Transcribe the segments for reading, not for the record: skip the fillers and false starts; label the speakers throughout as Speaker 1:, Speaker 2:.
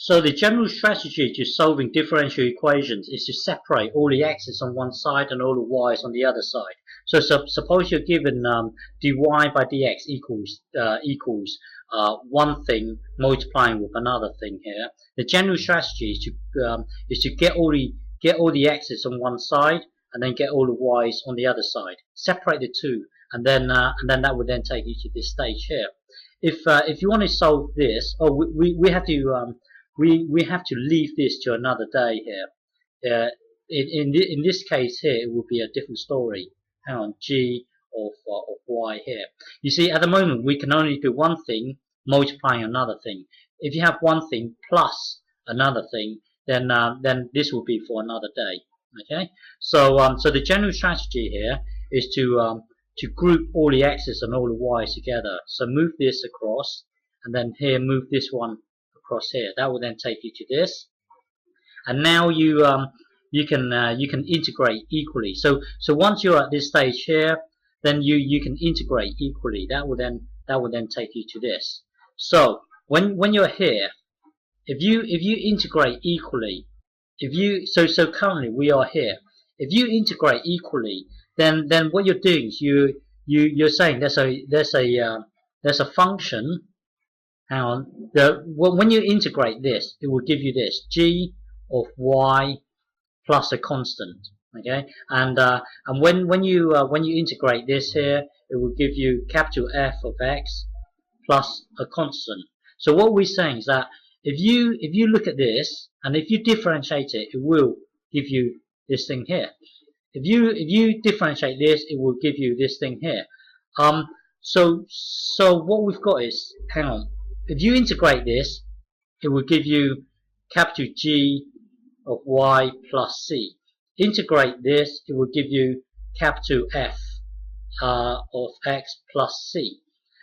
Speaker 1: So the general strategy to solving differential equations is to separate all the x's on one side and all the y's on the other side. So suppose you're given dy by dx equals one thing multiplying with another thing here. The general strategy is to get all the x's on one side and then get all the y's on the other side. Separate the two, and then that would then take you to this stage here. If you want to solve this, we have to we have to leave this to another day here. In this case here, it will be a different story. Hang on, g of y here. You see, at the moment we can only do one thing multiplying another thing. If you have one thing plus another thing, then this will be for another day. Okay, so the general strategy here is to group all the x's and all the y's together. So move this across, and then here move this one across here. That will then take you to this, and now you can integrate equally. So once you're at this stage here, then you can integrate equally. That will then take you to this. So when you're here, if you integrate equally, so currently we are here. If you integrate equally, then what you're doing is you're saying there's a function. Hang on. When you integrate this, it will give you this g of y plus a constant. Okay, and when you integrate this here, it will give you capital F of x plus a constant. So what we're saying is that if you look at this and if you differentiate it, it will give you this thing here. If you differentiate this, it will give you this thing here. So what we've got is, hang on, if you integrate this, it will give you capital G of y plus c. Integrate this, it will give you capital F of x plus c.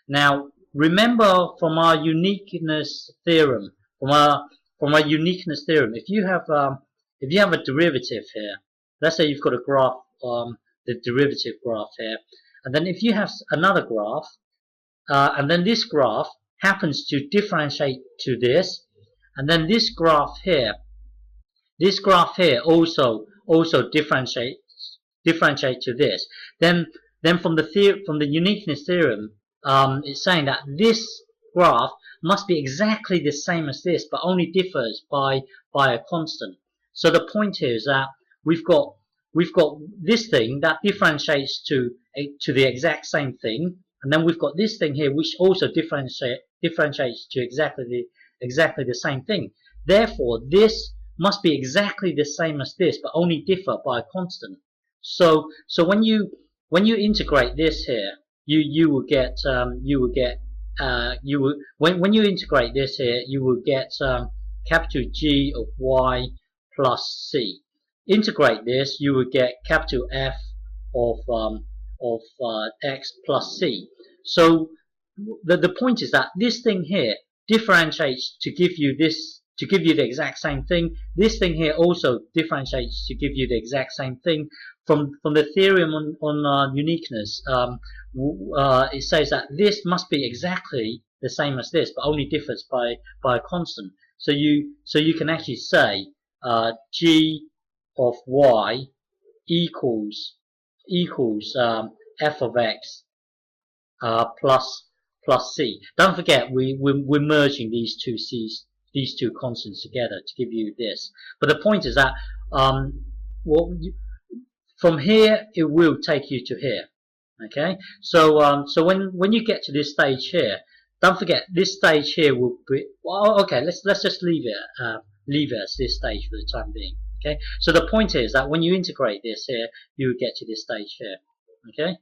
Speaker 1: Now remember from our uniqueness theorem, if you have a derivative here, let's say you've got a graph, the derivative graph here, and then if you have another graph, and then this graph happens to differentiate to this, and then this graph here also differentiate to this, then from the uniqueness theorem, it's saying that this graph must be exactly the same as this, but only differs by a constant. So the point here is that we've got this thing that differentiates to the exact same thing, and then we've got this thing here which also differentiates to exactly the same thing. Therefore, this must be exactly the same as this, but only differ by a constant. So when you integrate this here, you will get when you integrate this here, you will get capital G of y plus c. Integrate this, you will get capital F of x plus c. So the point is that this thing here differentiates to give you this, to give you the exact same thing. This thing here also differentiates to give you the exact same thing. From the theorem on uniqueness, it says that this must be exactly the same as this, but only differs by a constant. So you can actually say g of y equals f of x plus c. Don't forget we're merging these two constants together to give you this. But the point is that from here it will take you to here. Okay, so when you get to this stage here, don't forget this stage here will be, well, okay, let's just leave it as this stage for the time being. Okay, so the point is that when you integrate this here, you will get to this stage here. Okay.